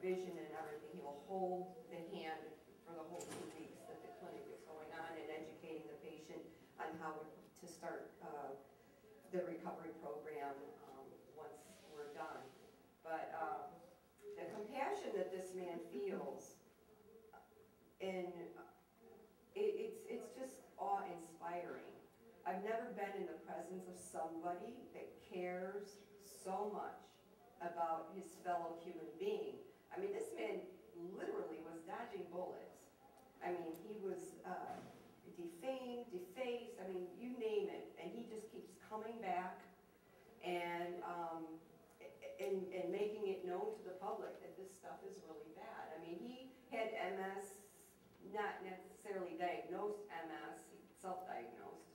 vision and everything. He will hold the hand for the whole 2 weeks that the clinic is going on and educating the patient on how to start the recovery program once we're done. But the compassion that this man feels, and it's just awe-inspiring. I've never been in the presence of somebody that cares so much about his fellow human being. I mean, this man literally was dodging bullets. I mean, he was defamed, defaced, I mean, you name it, and he just keeps coming back and making it known to the public that this stuff is really bad. I mean, he had MS, not necessarily diagnosed MS, self-diagnosed,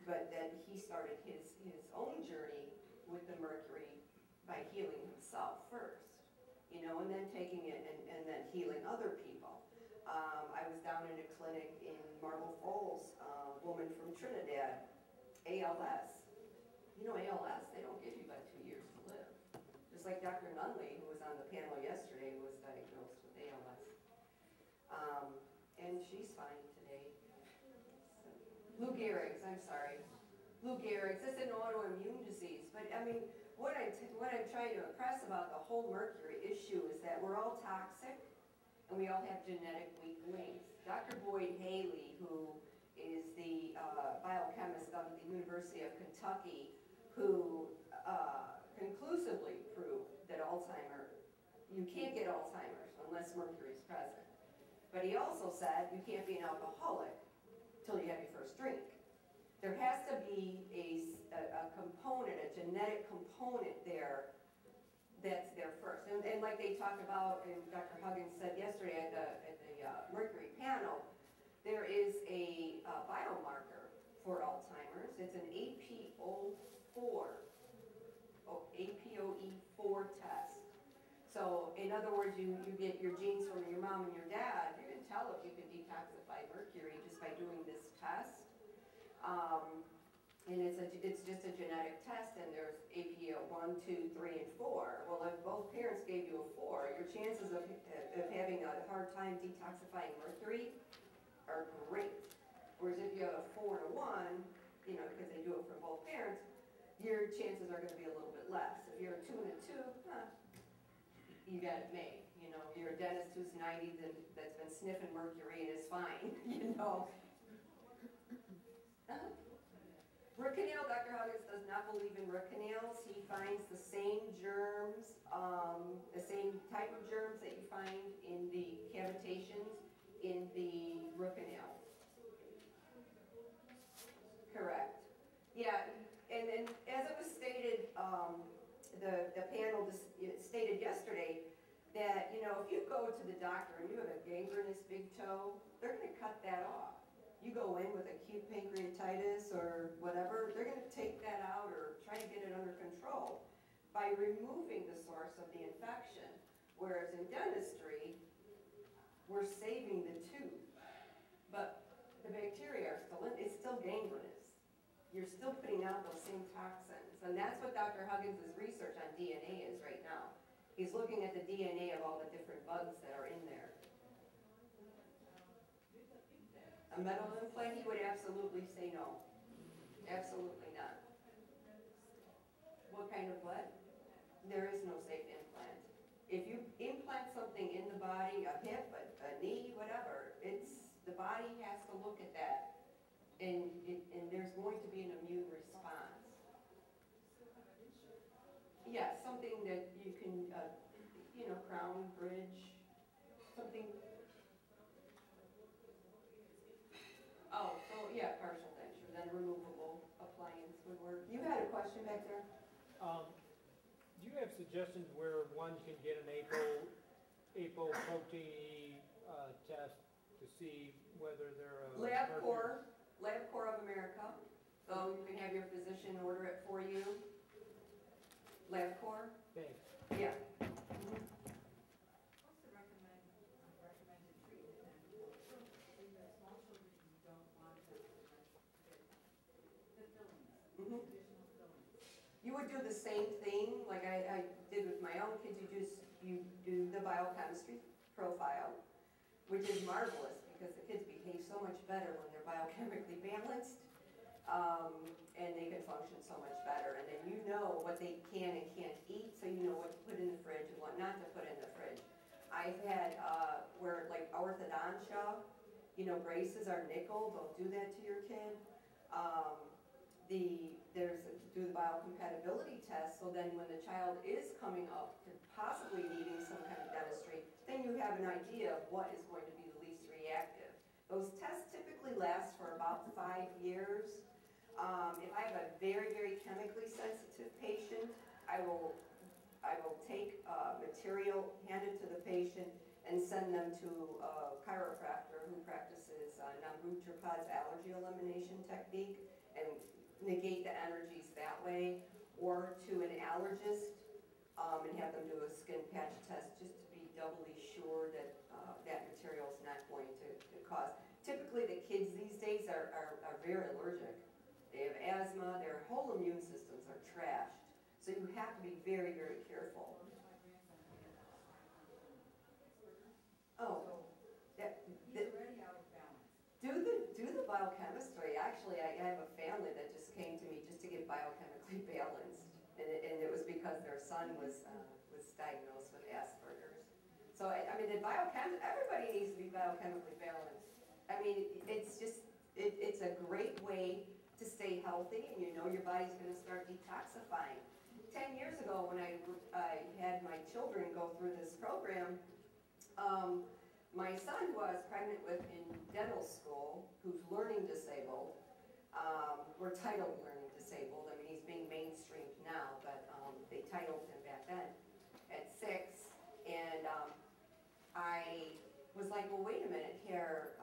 but that he started his own journey with the Mercury by healing himself first, you know, and then taking it and then healing other people. I was down in a clinic in Marble Falls, a woman from Trinidad, ALS. You know, ALS, they don't give you but 2 years to live. Just like Dr. Nunley, who was on the panel yesterday, was diagnosed with ALS. And she's fine today. So, Lou Gehrig's, I'm sorry. Lou Gehrig's, it's an autoimmune disease. But I mean, what I'm trying to impress about the whole Mercury issue is that we're all toxic and we all have genetic weak links. Dr. Boyd Haley, who is the biochemist out of the University of Kentucky, who conclusively proved that you can't get Alzheimer's unless Mercury is present. But he also said you can't be an alcoholic till you have your first drink. There has to be a component, a genetic component there that's there first. And like they talked about, and Dr. Huggins said yesterday at the Mercury panel, there is a biomarker for Alzheimer's. It's an APOE4 test. So in other words, you get your genes from your mom and your dad. You can tell if you can detoxify mercury just by doing this test. And it's just a genetic test, and there's APO 1, 2, 3, and 4. Well, if both parents gave you a 4, your chances of having a hard time detoxifying mercury are great. Whereas if you have a 4 and a 1, you know, because they do it for both parents, your chances are going to be a little bit less. If you're a 2 and a 2, you got it made. You know, you're a dentist who's 90 that's been sniffing mercury and is fine, you know. Root canal, Dr. Huggins does not believe in root canals. He finds the same germs, the same type of germs that you find in the cavitations in the root canal. Correct. Yeah, and as it was stated, the panel stated yesterday that, you know, if you go to the doctor and you have a gangrenous big toe, they're going to cut that off. You go in with acute pancreatitis or whatever, they're going to take that out or try to get it under control by removing the source of the infection. Whereas in dentistry, we're saving the tooth, but the bacteria are still in, it's still gangrenous. You're still putting out those same toxins. And that's what Dr. Huggins' research on DNA is right now. He's looking at the DNA of all the different bugs that are in there. A metal implant, he would absolutely say no. Absolutely not. What kind of what? There is no safe implant. If you implant something in the body, a hip, a knee, whatever, the body has to look at that, and there's going to be an immune response. Yeah, something that you can, you know, crown, bridge, something. Oh, so yeah, partial denture, then removable appliance would work. You had a question back there? Do you have suggestions where one can get an apoprotein test to see whether they're a LabCorp of America. So you can have your physician order it for you. LabCorp? Thanks. Yeah. What's the recommended treatment then in the small children who don't want to get the fillings, additional fillings? You would do the same thing like I did with my own kids. you do the biochemistry profile, which is marvelous because the kids behave so much better when they're biochemically balanced, and they can function so much better. And then you know what they can and can't eat, so you know what to put in the fridge and what not to put in the fridge. I've had where like orthodontia, braces are nickel, don't do that to your kid. Do the biocompatibility test, so then when the child is coming up to possibly needing some kind of dentistry, then you have an idea of what is going to be the least reactive. Those tests typically last for about 5 years. If I have a very, very chemically sensitive patient, I will take material, hand it to the patient, and send them to a chiropractor who practices non-Boutropod's allergy elimination technique and negate the allergies that way, or to an allergist and have them do a skin patch test just to be doubly sure that that material is not going to cause. Typically the kids these days are very allergic. They have asthma, their whole immune systems are trashed. So you have to be very, very careful. Oh, He's already out of balance. do the biochemistry. Actually, I have a family that just came to me just to get biochemically balanced, and it was because their son was diagnosed with Asperger's. So I mean, everybody needs to be biochemically balanced. I mean, it's a great way to stay healthy, and your body's going to start detoxifying. 10 years ago, when I had my children go through this program, my son, who I was pregnant with in dental school, who's learning disabled, or titled learning disabled. I mean, he's being mainstreamed now, but they titled him back then at 6. And I was like, well, wait a minute here.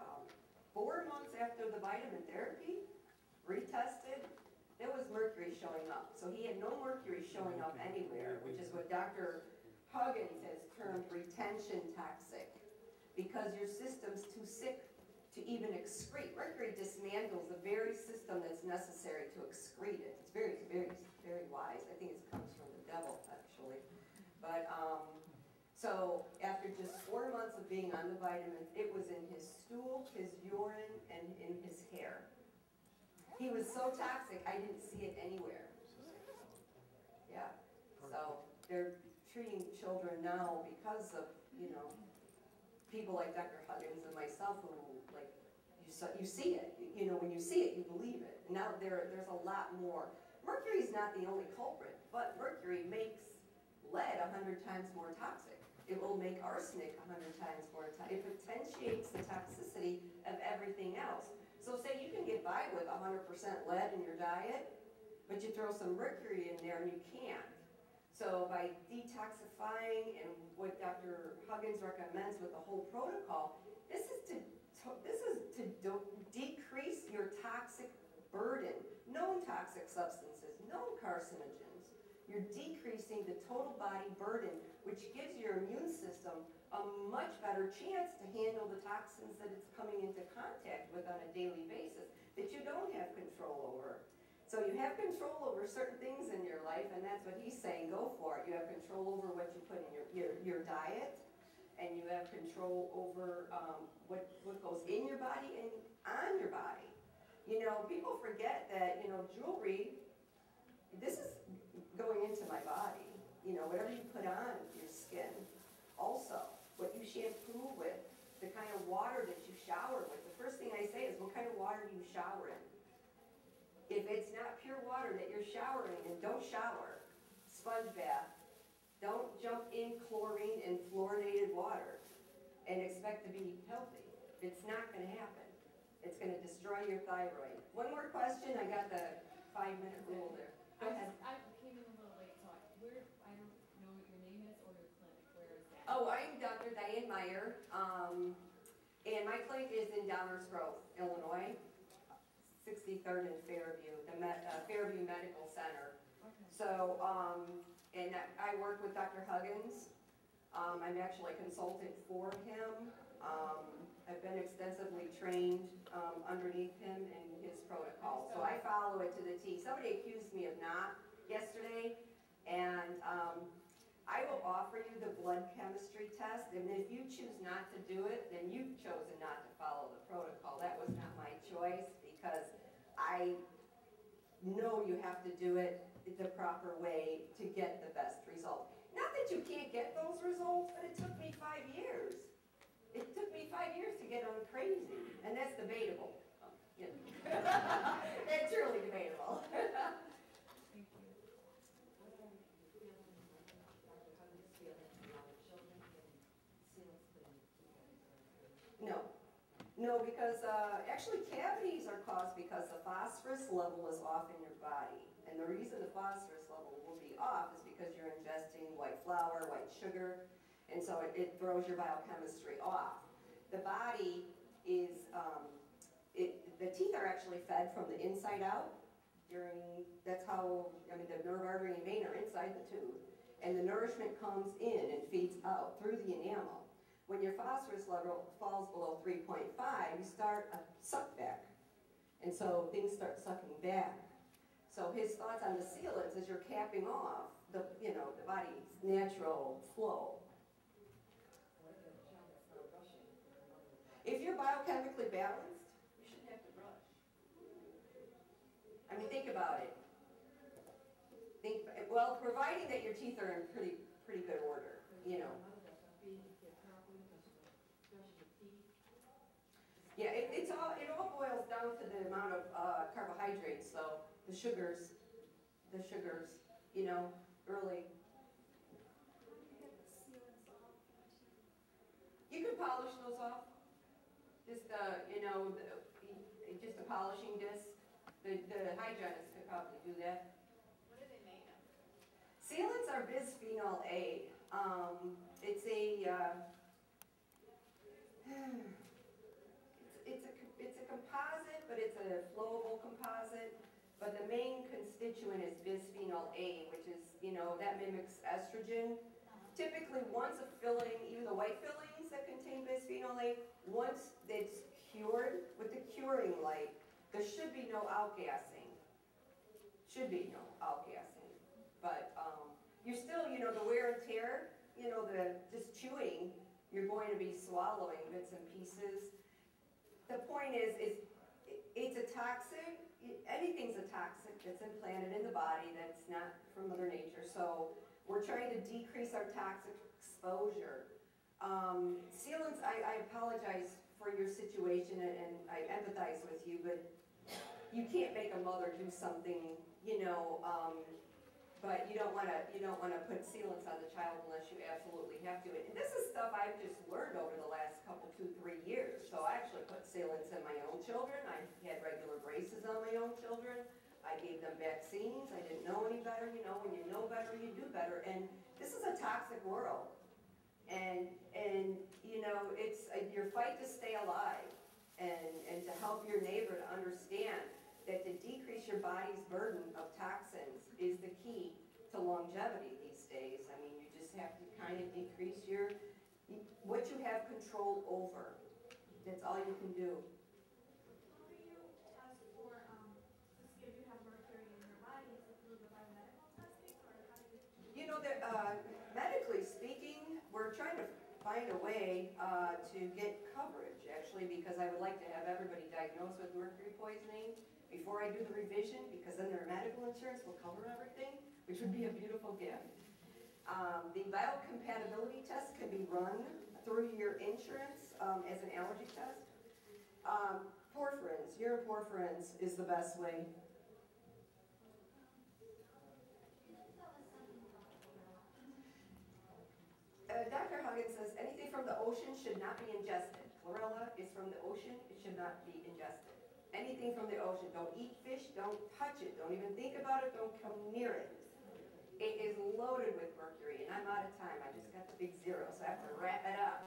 4 months after the vitamin therapy, retested, there was mercury showing up. So he had no mercury showing up anywhere, which is what Dr. Huggins has termed retention toxic, because your system's too sick to even excrete. Mercury dismantles the very system that's necessary to excrete it. It's very, very, very wise. I think it comes from the devil, actually. But so after just 4 months of being on the vitamins, it was in his stool, his urine, and in his hair. He was so toxic, I didn't see it anywhere. Yeah. So they're treating children now because of, people like Dr. Huggins and myself who, like, you see it. When you see it, you believe it. Now there's a lot more. Mercury's not the only culprit, but mercury makes lead 100 times more toxic. It will make arsenic 100 times more toxic. It potentiates the toxicity of everything else. So say you can get by with 100% lead in your diet, but you throw some mercury in there and you can't. So by detoxifying and what Dr. Huggins recommends with the whole protocol, this is to decrease your toxic burden, known toxic substances, known carcinogens. You're decreasing the total body burden, which gives your immune system a much better chance to handle the toxins that it's coming into contact with on a daily basis that you don't have control over. So you have control over certain things in your life, and that's what he's saying, go for it. You have control over what you put in your diet, and you have control over what goes in your body and on your body. People forget that, jewelry, this is going into my body. Whatever you put on your skin, also, what you shampoo with, the kind of water that you shower with. The first thing I say is, what kind of water do you shower in? If it's not pure water that you're showering in, don't shower. Sponge bath. Don't jump in chlorine and fluorinated water and expect to be healthy. It's not going to happen. It's going to destroy your thyroid. One more question. I got the 5-minute rule there. Go ahead. I came in a little late, so I don't know what your name is or your clinic. Where is that? Oh, I'm Dr. Diane Meyer, and my clinic is in Downers Grove, Illinois, 63rd and Fairview, the Fairview Medical Center. Okay. So, and I work with Dr. Huggins. I'm actually a consultant for him. I've been extensively trained underneath him and his protocol. So I follow it to the T. Somebody accused me of not yesterday, and I will offer you the blood chemistry test, and if you choose not to do it, then you've chosen not to follow the protocol. That was not my choice, because I know you have to do it the proper way to get the best result. Not that you can't get those results, but it took me 5 years. It took me 5 years to get them crazy, and that's debatable. You know. It's really debatable. Thank you. How do you feel about the children getting sealants put in? No, because actually cavities are caused because the phosphorus level is off in your body. And the reason the phosphorus level will be off is because you're ingesting white flour, white sugar, and so it throws your biochemistry off. The body is, the teeth are actually fed from the inside out. That's how, I mean, the nerve, artery, and vein are inside the tooth. And the nourishment comes in and feeds out through the enamel. When your phosphorus level falls below 3.5, you start a suck back. And so things start sucking back. So his thoughts on the sealants is you're capping off the body's natural flow. What if a child that's not brushing? If you're biochemically balanced, you shouldn't have to brush. I mean, think about it. Well, providing that your teeth are in pretty good order, you know. Yeah, it all boils down to the amount of carbohydrates, so the sugars, you know, really. You can polish those off. Just, just a polishing disc. The hygienist could probably do that. What are they made of? Sealants are bisphenol A. It's a composite, but it's a flowable composite. But the main constituent is bisphenol A, which is, that mimics estrogen. Typically, once a filling, even the white fillings that contain bisphenol A, once it's cured with the curing light, there should be no outgassing. But you're still, the wear and tear, just chewing, you're going to be swallowing bits and pieces. The point is it's a toxic. Anything's a toxic that's implanted in the body that's not from Mother Nature. So we're trying to decrease our toxic exposure. Sealants, I apologize for your situation and I empathize with you, but you can't make a mother do something, but you don't want to put sealants on the child unless you absolutely have to. And this is stuff I've just learned over the last couple, 2-3 years. So I actually put sealants in my own children. I had regular braces on my own children. I gave them vaccines. I didn't know any better. When you know better, you do better. And this is a toxic world. And it's your fight to stay alive and to help your neighbor to understand that to decrease your body's burden of toxins is the key to longevity these days. I mean, you just have to kind of decrease what you have control over. That's all you can do. How do you test for, just if you have mercury in your body, is it through the biomedical testing, or how do you? Medically speaking, we're trying to find a way to get coverage, actually, because I would like to have everybody diagnosed with mercury poisoning before I do the revision, because then their medical insurance will cover everything, which would be a beautiful gift. The biocompatibility test can be run through your insurance as an allergy test. Porphyrins, urine porphyrins is the best way. Dr. Huggins says anything from the ocean should not be ingested. Chlorella is from the ocean, it should not be ingested. Anything from the ocean. Don't eat fish, don't touch it, don't even think about it, don't come near it. It is loaded with mercury, and I'm out of time. I just got the big zero, so I have to wrap it up.